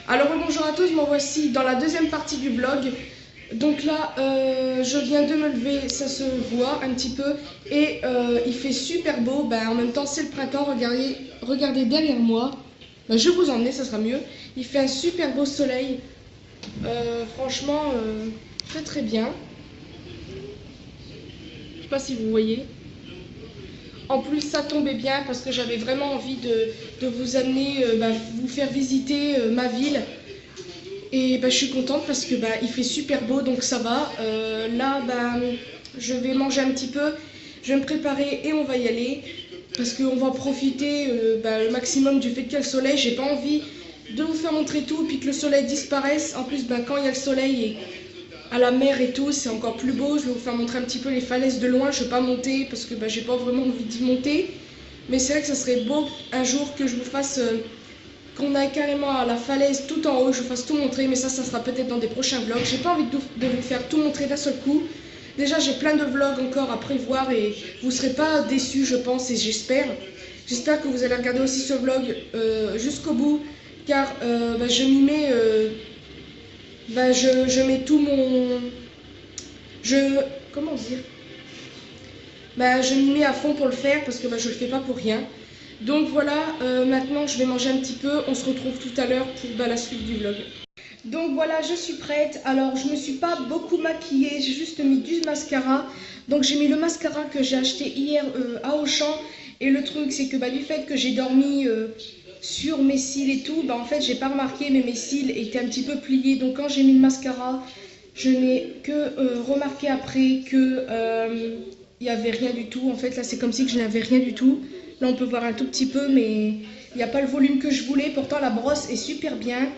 Alors bonjour à tous, me voici dans la deuxième partie du vlog. Donc là, je viens de me lever, ça se voit un petit peu. Et il fait super beau, en même temps c'est le printemps, regardez derrière moi. Je vais vous emmener, ça sera mieux. Il fait un super beau soleil, franchement très très bien. Je sais pas si vous voyez. En plus ça tombait bien parce que j'avais vraiment envie de vous amener, vous faire visiter ma ville. Et je suis contente parce que il fait super beau, donc ça va. Là je vais manger un petit peu, je vais me préparer et on va y aller. Parce qu'on va profiter le maximum du fait qu'il y a le soleil. J'ai pas envie de vous faire montrer tout puis que le soleil disparaisse. En plus quand il y a le soleil et à la mer et tout, c'est encore plus beau. Je vais vous faire montrer un petit peu les falaises de loin. Je vais pas monter parce que j'ai pas vraiment envie d'y monter. Mais c'est vrai que ça serait beau un jour que je vous fasse, qu'on aille carrément à la falaise tout en haut, je vous fasse tout montrer. Mais ça sera peut-être dans des prochains vlogs. J'ai pas envie de vous faire tout montrer d'un seul coup. Déjà j'ai plein de vlogs encore à prévoir et vous serez pas déçus, je pense, et j'espère. J'espère que vous allez regarder aussi ce vlog jusqu'au bout, car je m'y mets, je mets tout mon... Comment dire, je m'y mets à fond pour le faire, parce que je le fais pas pour rien. Donc voilà, maintenant je vais manger un petit peu, on se retrouve tout à l'heure pour la suite du vlog. Donc voilà, je suis prête. Alors je me suis pas beaucoup maquillée, j'ai juste mis du mascara. Donc j'ai mis le mascara que j'ai acheté hier à Auchan. Et le truc c'est que du fait que j'ai dormi sur mes cils et tout, en fait j'ai pas remarqué, mais mes cils étaient un petit peu pliés. Donc quand j'ai mis le mascara, je n'ai que remarqué après que il n'y avait rien du tout. En fait là c'est comme si que je n'avais rien du tout. Là on peut voir un tout petit peu, mais il n'y a pas le volume que je voulais. Pourtant la brosse est super bien.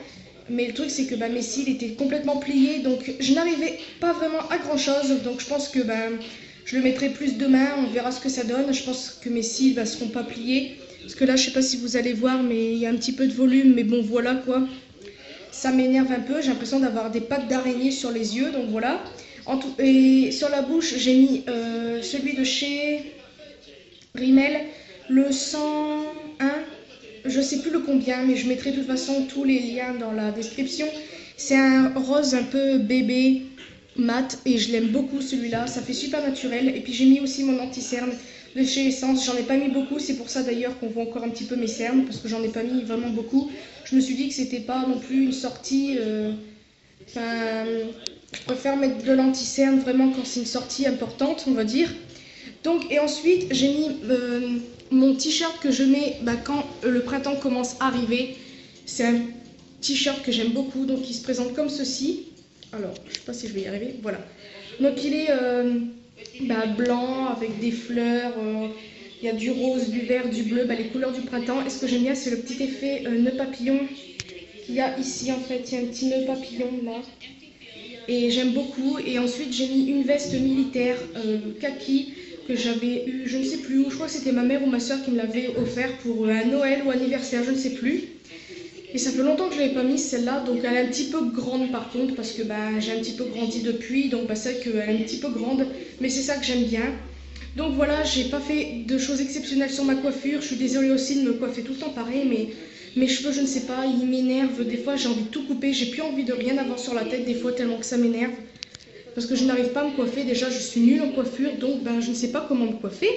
Mais le truc c'est que mes cils étaient complètement pliés, donc je n'arrivais pas vraiment à grand chose. Donc je pense que je le mettrai plus demain, on verra ce que ça donne. Je pense que mes cils seront pas pliés. Parce que là je sais pas si vous allez voir, mais il y a un petit peu de volume, mais bon voilà quoi. Ça m'énerve un peu, j'ai l'impression d'avoir des pattes d'araignée sur les yeux, donc voilà. Et sur la bouche j'ai mis celui de chez Rimmel, le 101. Je sais plus le combien, mais je mettrai de toute façon tous les liens dans la description. C'est un rose un peu bébé mat et je l'aime beaucoup celui-là, ça fait super naturel. Et puis j'ai mis aussi mon anti-cerne de chez Essence, j'en ai pas mis beaucoup, c'est pour ça d'ailleurs qu'on voit encore un petit peu mes cernes, parce que j'en ai pas mis vraiment beaucoup. Je me suis dit que c'était pas non plus une sortie, je préfère mettre de l'anti-cerne vraiment quand c'est une sortie importante, on va dire. Donc, et ensuite j'ai mis mon t-shirt que je mets quand le printemps commence à arriver. C'est un t-shirt que j'aime beaucoup, donc il se présente comme ceci. Alors je sais pas si je vais y arriver, voilà. Donc il est blanc avec des fleurs, il y a du rose, du vert, du bleu, les couleurs du printemps. Et ce que j'aime bien c'est le petit effet nœud papillon qu'il y a ici. En fait il y a un petit nœud papillon là et j'aime beaucoup. Et ensuite j'ai mis une veste militaire kaki que j'avais eu, je ne sais plus où, je crois que c'était ma mère ou ma soeur qui me l'avait offert pour un Noël ou anniversaire, je ne sais plus. Et ça fait longtemps que je ne l'avais pas mise celle-là, donc elle est un petit peu grande par contre, parce que j'ai un petit peu grandi depuis, donc c'est vrai qu'elle est un petit peu grande, mais c'est ça que j'aime bien. Donc voilà, j'ai pas fait de choses exceptionnelles sur ma coiffure, je suis désolée aussi de me coiffer tout le temps pareil, mais mes cheveux, je ne sais pas, ils m'énervent, des fois j'ai envie de tout couper, j'ai plus envie de rien avoir sur la tête des fois tellement que ça m'énerve. Parce que je n'arrive pas à me coiffer, déjà je suis nulle en coiffure, donc je ne sais pas comment me coiffer.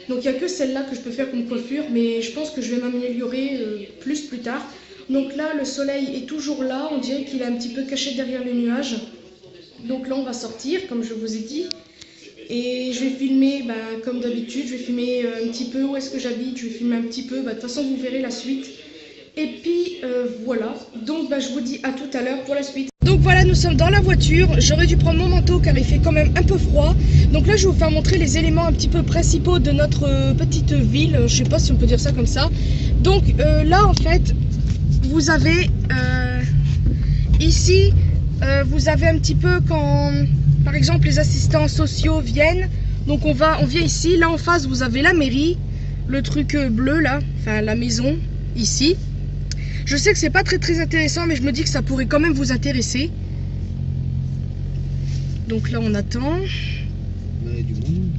Donc il n'y a que celle-là que je peux faire comme coiffure, mais je pense que je vais m'améliorer plus tard. Donc là le soleil est toujours là, on dirait qu'il est un petit peu caché derrière les nuages. Donc là on va sortir, comme je vous ai dit. Et je vais filmer comme d'habitude, je vais filmer un petit peu où est-ce que j'habite, je vais filmer un petit peu, de toute façon vous verrez la suite. Et puis voilà, donc je vous dis à tout à l'heure pour la suite. Donc voilà, nous sommes dans la voiture, j'aurais dû prendre mon manteau car il fait quand même un peu froid. Donc là je vais vous faire montrer les éléments un petit peu principaux de notre petite ville, je sais pas si on peut dire ça comme ça. Donc là en fait, vous avez ici, vous avez un petit peu quand par exemple les assistants sociaux viennent. Donc on vient ici, là en face vous avez la mairie, le truc bleu là, enfin la maison ici. Je sais que c'est pas très intéressant, mais je me dis que ça pourrait quand même vous intéresser. Donc là on attend. Il y a du monde.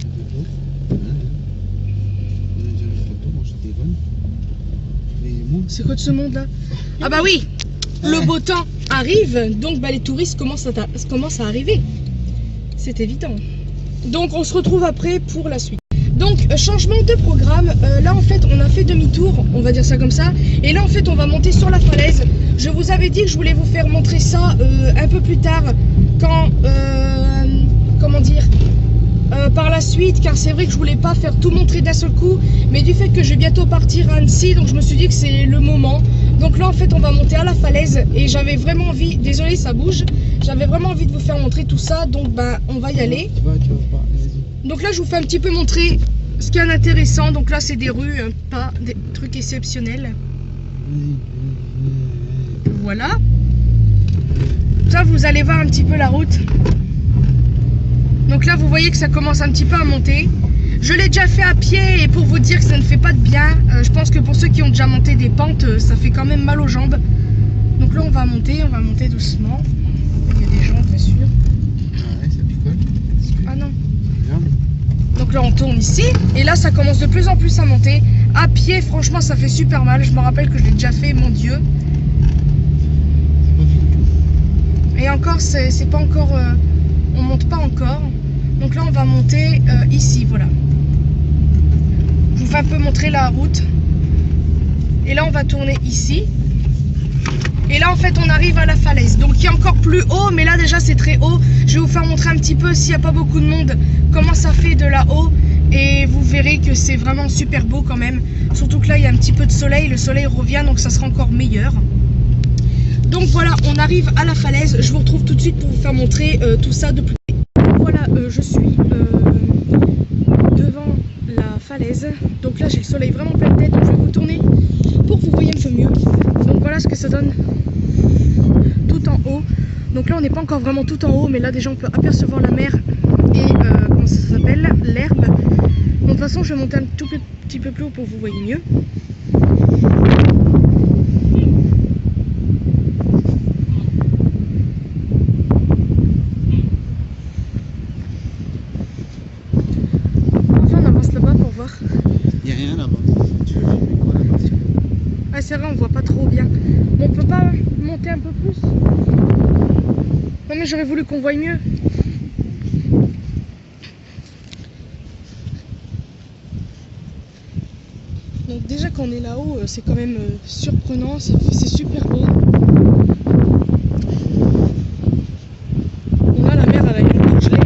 C'est quoi de ce monde là? Ah bah oui. le beau temps arrive, donc bah, les touristes commencent à arriver. C'est évident. Donc on se retrouve après pour la suite. Donc changement de programme, là en fait on a fait demi-tour, on va dire ça comme ça, et là en fait on va monter sur la falaise. Je vous avais dit que je voulais vous faire montrer ça un peu plus tard, quand, comment dire, par la suite, car c'est vrai que je voulais pas faire tout montrer d'un seul coup, mais du fait que je vais bientôt partir à Annecy, donc je me suis dit que c'est le moment. Donc là en fait on va monter à la falaise et j'avais vraiment envie, désolé ça bouge, j'avais vraiment envie de vous faire montrer tout ça, donc ben on va y aller. Tu vas pas, vas-y. Donc là je vous fais un petit peu montrer ce qu'il y a d'intéressant, donc là c'est des rues, pas des trucs exceptionnels. Voilà. Ça vous allez voir un petit peu la route. Donc là vous voyez que ça commence un petit peu à monter. Je l'ai déjà fait à pied et pour vous dire que ça ne fait pas de bien, je pense que pour ceux qui ont déjà monté des pentes, ça fait quand même mal aux jambes. Donc là on va monter doucement. Il y a des gens bien sûr. Ah ouais, ça picole. Ah non. Regarde. Donc là on tourne ici et là ça commence de plus en plus à monter. À pied franchement ça fait super mal, je me rappelle que je l'ai déjà fait, mon Dieu. C'est pas fini tout. Et encore c'est pas encore, on monte pas encore. Donc là on va monter ici, voilà. Je vous fais un peu montrer la route. Et là on va tourner ici. Et là en fait on arrive à la falaise. Donc il y a encore plus haut, mais là déjà c'est très haut. Je vais vous faire montrer un petit peu, s'il n'y a pas beaucoup de monde, comment ça fait de là-haut. Et vous verrez que c'est vraiment super beau quand même. Surtout que là il y a un petit peu de soleil, le soleil revient donc ça sera encore meilleur. Donc voilà, on arrive à la falaise. Je vous retrouve tout de suite pour vous faire montrer tout ça de plus près. Voilà, je suis devant la falaise. Donc là j'ai le soleil vraiment plein de tête, donc je vais vous tourner pour que vous voyez un peu mieux. Donc voilà ce que ça donne tout en haut. Donc là on n'est pas encore vraiment tout en haut, mais là déjà on peut apercevoir la mer et comment ça s'appelle, l'herbe. Donc de toute façon je vais monter un tout petit peu plus haut pour que vous voyez mieux. Enfin on avance là-bas pour voir. Il n'y a rien là-bas. Tu veux filmer quoi là-bas? Ah c'est vrai on voit pas trop bien. On peut pas monter un peu plus? Non mais j'aurais voulu qu'on voie mieux. Donc déjà quand on est là-haut, c'est quand même surprenant, c'est super beau. Bon là la mer elle a une peu gelée,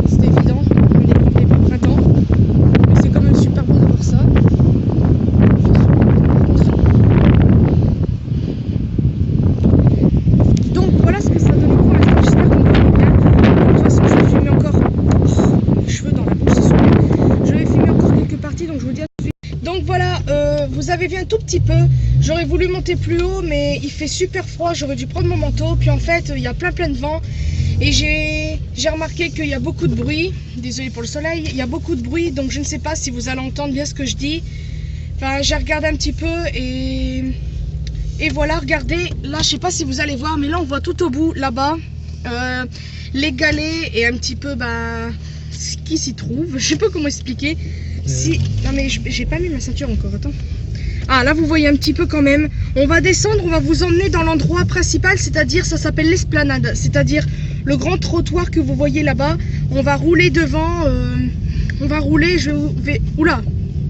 c'est évident, on n'est pas au printemps. Mais c'est quand même super beau de voir ça. Donc voilà ce que ça donne pour l'instant, j'espère qu'on voit bien. De toute façon je vais filmer encore, les cheveux dans la bouche c'est super. Je vais filmer encore quelques parties donc je vous dis à tout de suite. Donc voilà, vous avez vu un tout petit peu, j'aurais voulu monter plus haut mais il fait super froid, j'aurais dû prendre mon manteau, puis en fait il y a plein de vent et j'ai remarqué qu'il y a beaucoup de bruit, désolé pour le soleil, il y a beaucoup de bruit donc je ne sais pas si vous allez entendre bien ce que je dis. Enfin j'ai regardé un petit peu et voilà, regardez, là je sais pas si vous allez voir mais là on voit tout au bout là-bas les galets et un petit peu ce qui s'y trouve, je sais pas comment expliquer. Si... Non mais j'ai pas mis ma ceinture encore, attends. Ah là vous voyez un petit peu quand même. On va descendre, on va vous emmener dans l'endroit principal, c'est-à-dire ça s'appelle l'esplanade, c'est-à-dire le grand trottoir que vous voyez là-bas. On va rouler devant, on va rouler, oula,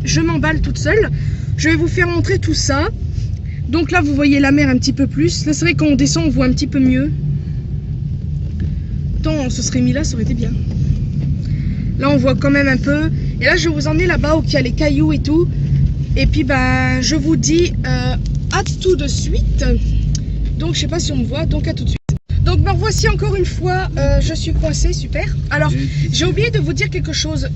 je m'emballe toute seule. Je vais vous faire montrer tout ça. Donc là vous voyez la mer un petit peu plus. Là c'est vrai quand on descend on voit un petit peu mieux. Tant on se serait mis là, ça aurait été bien. Là on voit quand même un peu. Et là je vais vous emmener là-bas où il y a les cailloux et tout. Et puis je vous dis à tout de suite. Donc je sais pas si on me voit, donc à tout de suite. Donc me revoici encore une fois, je suis coincée, super. Alors j'ai oublié de vous dire quelque chose.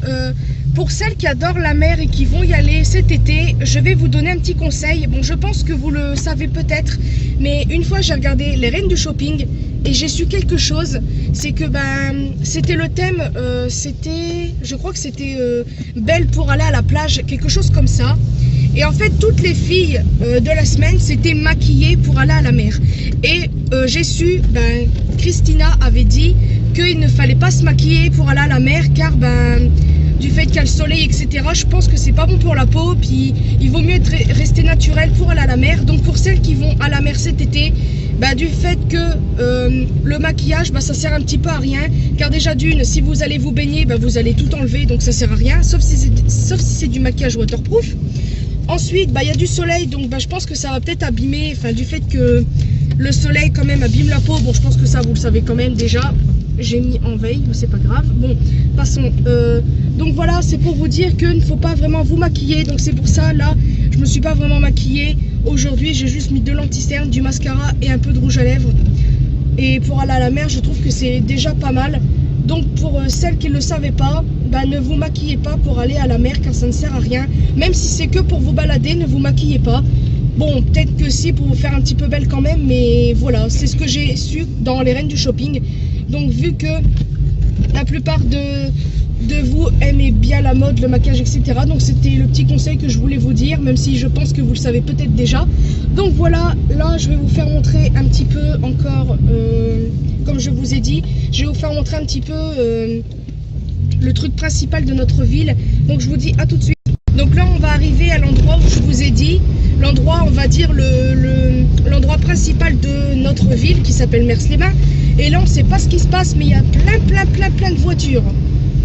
Pour celles qui adorent la mer et qui vont y aller cet été, je vais vous donner un petit conseil. Bon je pense que vous le savez peut-être, mais une fois j'ai regardé les reines du shopping et j'ai su quelque chose. C'est que c'était le thème, je crois que c'était belle pour aller à la plage, quelque chose comme ça. Et en fait toutes les filles de la semaine s'étaient maquillées pour aller à la mer. Et j'ai su, Christina avait dit qu'il ne fallait pas se maquiller pour aller à la mer car ben du fait qu'il y a le soleil, etc. Je pense que c'est pas bon pour la peau, puis il vaut mieux rester naturel pour aller à la mer. Donc pour celles qui vont à la mer cet été, bah, du fait que le maquillage, bah, ça sert un petit peu à rien, car déjà d'une, si vous allez vous baigner, bah, vous allez tout enlever, donc ça sert à rien, sauf si c'est du maquillage waterproof. Ensuite, bah, y a du soleil, donc bah, je pense que ça va peut-être abîmer, enfin du fait que le soleil quand même abîme la peau, bon je pense que ça vous le savez quand même déjà. J'ai mis en veille, mais c'est pas grave. Bon, passons. Donc voilà, c'est pour vous dire qu'il ne faut pas vraiment vous maquiller. Donc c'est pour ça, là, je me suis pas vraiment maquillée. Aujourd'hui, j'ai juste mis de l'anti-cerne, du mascara et un peu de rouge à lèvres. Et pour aller à la mer, je trouve que c'est déjà pas mal. Donc pour celles qui ne le savaient pas, bah, ne vous maquillez pas pour aller à la mer car ça ne sert à rien. Même si c'est que pour vous balader, ne vous maquillez pas. Bon, peut-être que si, pour vous faire un petit peu belle quand même, mais voilà, c'est ce que j'ai su dans les reines du shopping. Donc vu que la plupart de vous aimez bien la mode, le maquillage, etc. Donc c'était le petit conseil que je voulais vous dire, même si je pense que vous le savez peut-être déjà. Donc voilà, là je vais vous faire montrer un petit peu encore, comme je vous ai dit, je vais vous faire montrer un petit peu le truc principal de notre ville. Donc je vous dis à tout de suite. Donc là on va arriver à l'endroit où je vous ai dit, l'endroit on va dire l'endroit principal de notre ville qui s'appelle Mers-les-Bains. Et là on sait pas ce qui se passe, mais il y a plein de voitures.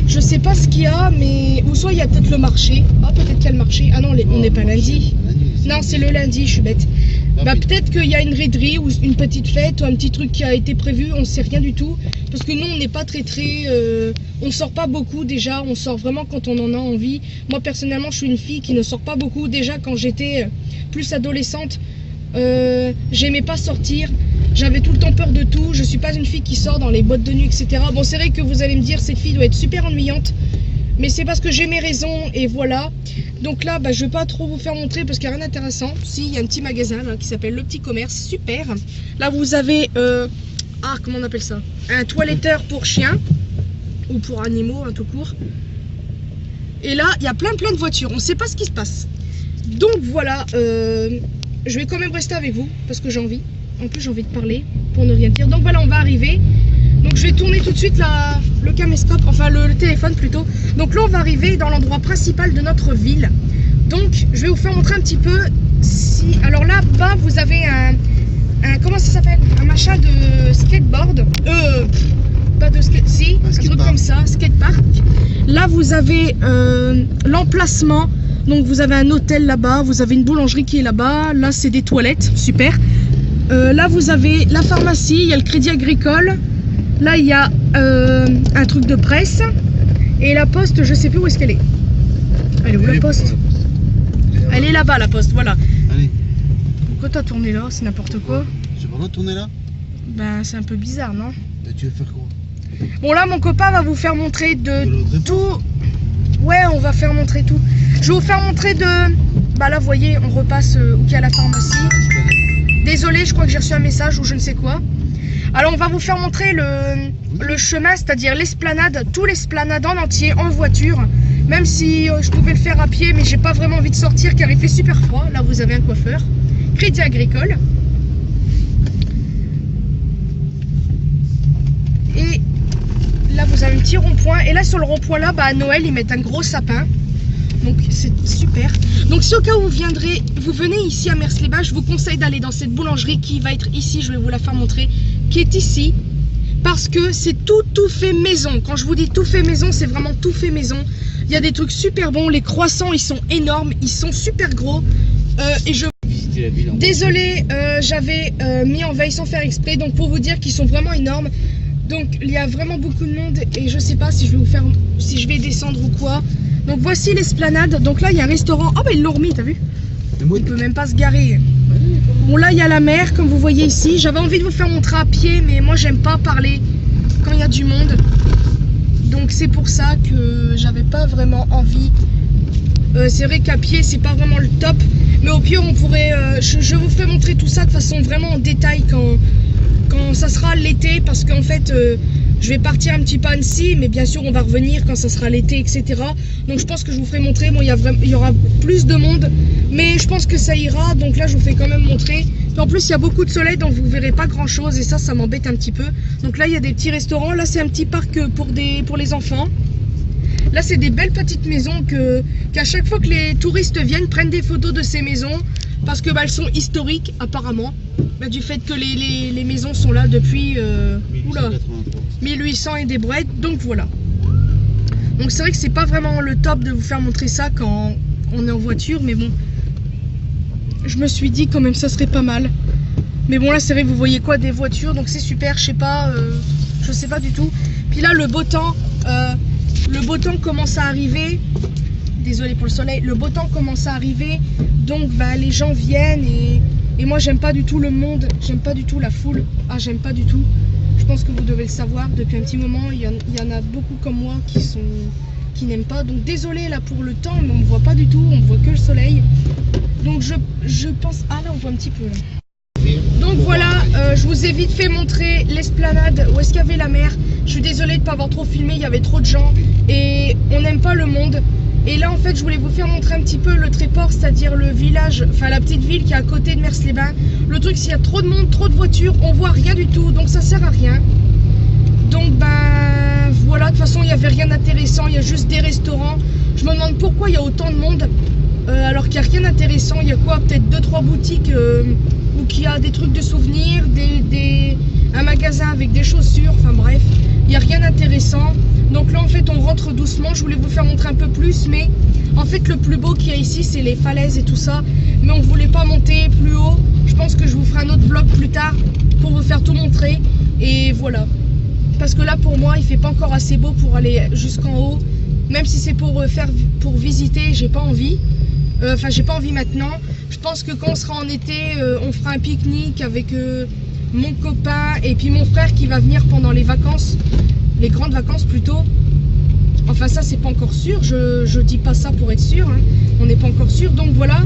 Je sais pas ce qu'il y a, mais ou soit il y a peut-être le marché. Ah, peut-être qu'il y a le marché. Ah non, on n'est pas lundi. Non, c'est le lundi, je suis bête. Bah peut-être qu'il y a une raiderie ou une petite fête ou un petit truc qui a été prévu, on sait rien du tout. Parce que nous on n'est pas très on sort pas beaucoup déjà, on sort vraiment quand on en a envie. Moi personnellement je suis une fille qui ne sort pas beaucoup. Déjà quand j'étais plus adolescente, j'aimais pas sortir. J'avais tout le temps peur de tout, je suis pas une fille qui sort dans les boîtes de nuit, etc. Bon, c'est vrai que vous allez me dire, cette fille doit être super ennuyante, mais c'est parce que j'ai mes raisons, et voilà. Donc là, bah, je vais pas trop vous faire montrer parce qu'il n'y a rien d'intéressant. Si, il y a un petit magasin là, qui s'appelle Le Petit Commerce, super. Là, vous avez, comment on appelle ça? Un toiletteur pour chiens, ou pour animaux, tout court. Et là, il y a plein de voitures, on sait pas ce qui se passe. Donc voilà, je vais quand même rester avec vous, parce que j'ai envie. En plus j'ai envie de parler pour ne rien dire. Donc voilà, on va arriver. Donc je vais tourner tout de suite le caméscope, enfin le téléphone plutôt. Donc là on va arriver dans l'endroit principal de notre ville. Donc je vais vous faire montrer un petit peu. Alors là-bas vous avez un comment ça s'appelle? Un machin de skateboard. Pas de skate, si, un truc comme ça, skatepark. Là vous avez l'emplacement. Donc vous avez un hôtel là-bas, vous avez une boulangerie qui est là-bas. Là c'est des toilettes, super. Là vous avez la pharmacie, il y a le crédit agricole. Là il y a un truc de presse. Et la poste, je sais plus où est-ce qu'elle est. Elle est où la poste? Elle est là-bas la poste, voilà. Allez. Pourquoi t'as tourné là? C'est n'importe quoi. J'ai pas le droit de tourner là? Ben c'est un peu bizarre, non? Et tu veux faire quoi? Bon là mon copain va vous faire montrer de tout. Ouais, on va faire montrer tout. Je vais vous faire montrer de... Bah là vous voyez, on repasse où il y a la pharmacie. Désolé, je crois que j'ai reçu un message ou je ne sais quoi. Alors on va vous faire montrer le chemin, c'est-à-dire l'esplanade, tout l'esplanade en entier, en voiture. Même si je pouvais le faire à pied, mais j'ai pas vraiment envie de sortir car il fait super froid. Là vous avez un coiffeur. Crédit agricole. Et là vous avez un petit rond-point. Et là sur le rond-point là, bah, à Noël ils mettent un gros sapin. Donc c'est super. Donc si au cas où vous venez ici à Mers-les-Bains, je vous conseille d'aller dans cette boulangerie qui va être ici, je vais vous la faire montrer, qui est ici. Parce que c'est tout fait maison. Quand je vous dis tout fait maison, c'est vraiment tout fait maison. Il y a des trucs super bons, les croissants ils sont énormes, ils sont super gros. Désolé, j'avais mis en veille sans faire exprès, donc pour vous dire qu'ils sont vraiment énormes. Donc il y a vraiment beaucoup de monde et je sais pas si je vais descendre ou quoi. Donc voici l'esplanade. Donc là il y a un restaurant. Oh bah ils l'ont remis, t'as vu? Il peut même pas se garer. Bon là il y a la mer comme vous voyez ici. J'avais envie de vous faire montrer à pied, mais moi j'aime pas parler quand il y a du monde. Donc c'est pour ça que j'avais pas vraiment envie. C'est vrai qu'à pied c'est pas vraiment le top, mais au pire on pourrait. Je vous fais montrer tout ça de façon vraiment en détail quand ça sera l'été, parce qu'en fait je vais partir un petit peu à Annecy, mais bien sûr on va revenir quand ça sera l'été, etc. Donc je pense que je vous ferai montrer. Bon, il y aura plus de monde, mais je pense que ça ira. Donc là je vous fais quand même montrer Et en plus, il y a beaucoup de soleil, donc vous verrez pas grand chose. Et ça m'embête un petit peu. Donc là, il y a des petits restaurants. Là, c'est un petit parc pour les enfants. Là, c'est des belles petites maisons qu'à chaque fois que les touristes viennent, prennent des photos de ces maisons. Parce que elles sont historiques, apparemment. Du fait que les maisons sont là depuis 1800 et des brouettes. Donc voilà. Donc c'est vrai que c'est pas vraiment le top de vous faire montrer ça quand on est en voiture. Mais bon, je me suis dit quand même ça serait pas mal. Mais bon, là c'est vrai que vous voyez quoi, des voitures. Donc c'est super, je sais pas du tout. Puis là le beau temps commence à arriver. Désolée pour le soleil, le beau temps commence à arriver, donc les gens viennent et moi j'aime pas du tout le monde, j'aime pas du tout la foule, j'aime pas du tout. Je pense que vous devez le savoir, depuis un petit moment, il y en a beaucoup comme moi qui n'aiment pas, donc désolé là pour le temps, mais on me voit pas du tout, on voit que le soleil. Donc je pense, là on voit un petit peu là. Donc voilà, je vous ai vite fait montrer l'esplanade où est-ce qu'il y avait la mer. Je suis désolée de ne pas avoir trop filmé, il y avait trop de gens et on n'aime pas le monde. Et là en fait je voulais vous faire montrer un petit peu le Tréport, c'est-à-dire le village, enfin la petite ville qui est à côté de Mers-les-Bains. Le truc, s'il y a trop de monde, trop de voitures, on voit rien du tout, donc ça sert à rien. Donc voilà, de toute façon il n'y avait rien d'intéressant, il y a juste des restaurants. Je me demande pourquoi il y a autant de monde alors qu'il n'y a rien d'intéressant. Il y a quoi, peut-être 2-3 boutiques où il y a des trucs de souvenirs, un magasin avec des chaussures, enfin bref, il n'y a rien d'intéressant. Donc là en fait on rentre doucement, je voulais vous faire montrer un peu plus, mais en fait le plus beau qu'il y a ici c'est les falaises et tout ça, mais on voulait pas monter plus haut. Je pense que je vous ferai un autre vlog plus tard pour vous faire tout montrer, et voilà. Parce que là pour moi il fait pas encore assez beau pour aller jusqu'en haut, même si c'est pour visiter, j'ai pas envie. Enfin j'ai pas envie maintenant. Je pense que quand on sera en été, on fera un pique-nique avec mon copain et puis mon frère qui va venir pendant les vacances. Les grandes vacances plutôt. Enfin ça c'est pas encore sûr, je dis pas ça pour être sûr, hein. On n'est pas encore sûr, donc voilà.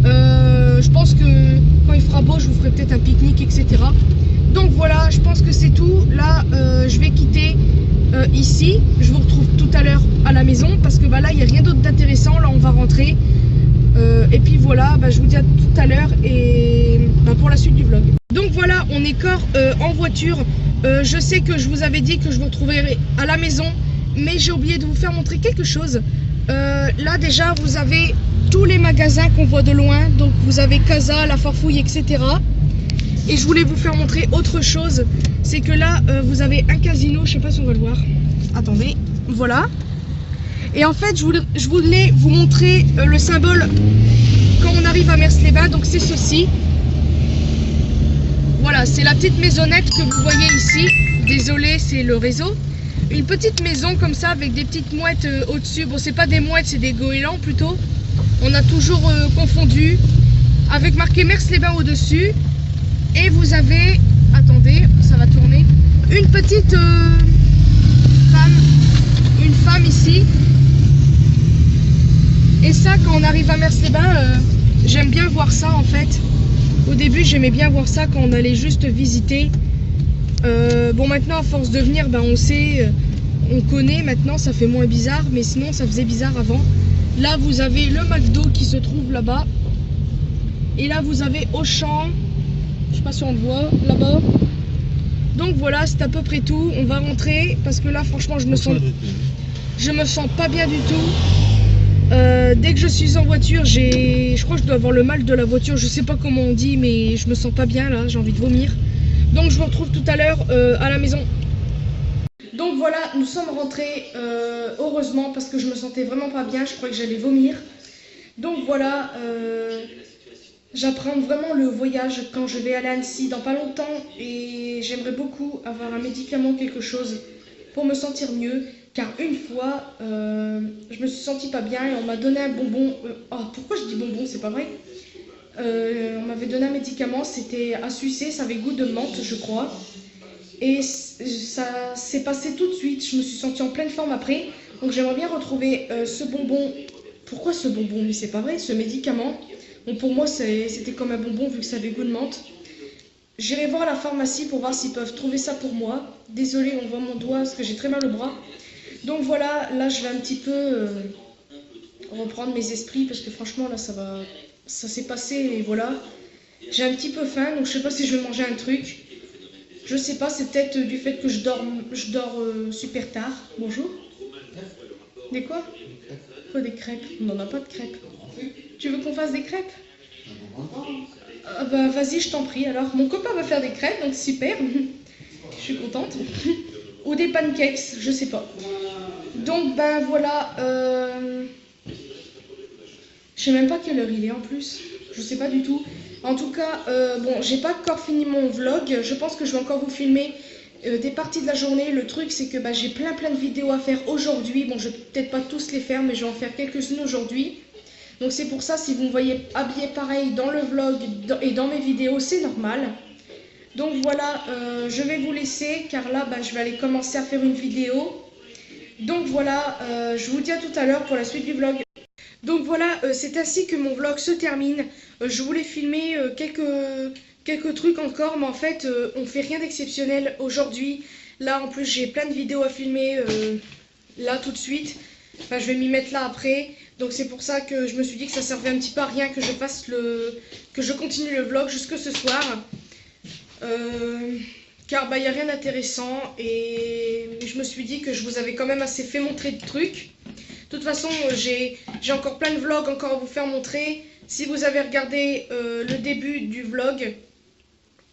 Je pense que quand il fera beau je vous ferai peut-être un pique-nique, etc. Donc voilà, je pense que c'est tout. Là je vais quitter ici, je vous retrouve tout à l'heure à la maison parce que là il n'y a rien d'autre d'intéressant, là on va rentrer. Et puis voilà, je vous dis à tout à l'heure et pour la suite du vlog. Donc voilà, on est en voiture. Je sais que je vous avais dit que je vous retrouverai à la maison, mais j'ai oublié de vous faire montrer quelque chose. Là déjà vous avez tous les magasins qu'on voit de loin, donc vous avez Casa, La Farfouille, etc. Et je voulais vous faire montrer autre chose, c'est que là vous avez un casino, je sais pas si on va le voir. Attendez, voilà. Et en fait je voulais vous montrer le symbole quand on arrive à Mers-les-Bains, donc c'est ceci. Voilà, c'est la petite maisonnette que vous voyez ici. Désolé, c'est le réseau. Une petite maison comme ça avec des petites mouettes au-dessus. Bon, c'est pas des mouettes, c'est des goélands plutôt. On a toujours confondu. Avec marqué Mers-les-Bains au-dessus. Et vous avez, attendez, ça va tourner, une petite femme ici. Et ça, quand on arrive à Mers-les-Bains, j'aime bien voir ça en fait. Au début j'aimais bien voir ça quand on allait juste visiter. Bon maintenant à force de venir on sait, on connaît maintenant, ça fait moins bizarre, mais sinon ça faisait bizarre avant. Là vous avez le McDo qui se trouve là-bas. Et là vous avez Auchan, je sais pas si on le voit là-bas. Donc voilà, c'est à peu près tout. On va rentrer parce que là franchement je me sens pas bien du tout. Dès que je suis en voiture, je crois que je dois avoir le mal de la voiture, je sais pas comment on dit, mais je me sens pas bien là, j'ai envie de vomir. Donc je vous retrouve tout à l'heure à la maison. Donc voilà, nous sommes rentrés, heureusement, parce que je me sentais vraiment pas bien, je croyais que j'allais vomir. Donc voilà, j'apprends vraiment le voyage quand je vais aller à Annecy dans pas longtemps et j'aimerais beaucoup avoir un médicament, quelque chose pour me sentir mieux. Car une fois, je me suis sentie pas bien et on m'a donné un bonbon. Pourquoi je dis bonbon? C'est pas vrai. On m'avait donné un médicament, c'était à sucer, ça avait goût de menthe, je crois. Et ça s'est passé tout de suite. Je me suis sentie en pleine forme après. Donc j'aimerais bien retrouver ce bonbon. Pourquoi ce bonbon? Mais c'est pas vrai, ce médicament. Bon, pour moi, c'était comme un bonbon vu que ça avait goût de menthe. J'irai voir la pharmacie pour voir s'ils peuvent trouver ça pour moi. Désolée, on voit mon doigt parce que j'ai très mal au bras. Donc voilà, là je vais un petit peu reprendre mes esprits parce que franchement là ça s'est passé et voilà. J'ai un petit peu faim, donc je sais pas si je vais manger un truc. Je sais pas, c'est peut-être du fait que je dors super tard. Bonjour. Des quoi? Quoi, des crêpes? On n'en a pas de crêpes. Tu veux qu'on fasse des crêpes? Ah bah vas-y, je t'en prie. Alors, mon copain va faire des crêpes, donc super. Je suis contente. Ou des pancakes, je sais pas. Donc ben voilà. Je sais même pas quelle heure il est en plus. Je sais pas du tout. En tout cas, bon, j'ai pas encore fini mon vlog. Je pense que je vais encore vous filmer des parties de la journée. Le truc, c'est que bah, j'ai plein de vidéos à faire aujourd'hui. Bon, je vais peut-être pas tous les faire, mais je vais en faire quelques-unes aujourd'hui. Donc c'est pour ça, si vous me voyez habillée pareil dans le vlog et dans mes vidéos, c'est normal. Donc voilà, je vais vous laisser, car là, bah, je vais aller commencer à faire une vidéo. Donc voilà, je vous dis à tout à l'heure pour la suite du vlog. Donc voilà, c'est ainsi que mon vlog se termine. Je voulais filmer quelques trucs encore, mais en fait, on fait rien d'exceptionnel aujourd'hui. Là, en plus, j'ai plein de vidéos à filmer là tout de suite. Enfin, je vais m'y mettre là après. Donc c'est pour ça que je me suis dit que ça servait un petit peu à rien que je continue le vlog jusque ce soir. Car bah, y a rien d'intéressant et je me suis dit que je vous avais quand même assez fait montrer de trucs. De toute façon, j'ai encore plein de vlogs encore à vous faire montrer. Si vous avez regardé le début du vlog,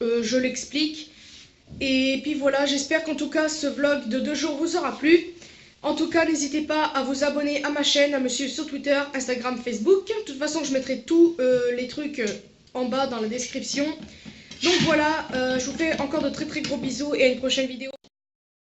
je l'explique. Et puis voilà, j'espère qu'en tout cas ce vlog de 2 jours vous aura plu. En tout cas, n'hésitez pas à vous abonner à ma chaîne, à me suivre sur Twitter, Instagram, Facebook. De toute façon, je mettrai tous les trucs en bas dans la description. Donc voilà, je vous fais encore de très gros bisous et à une prochaine vidéo.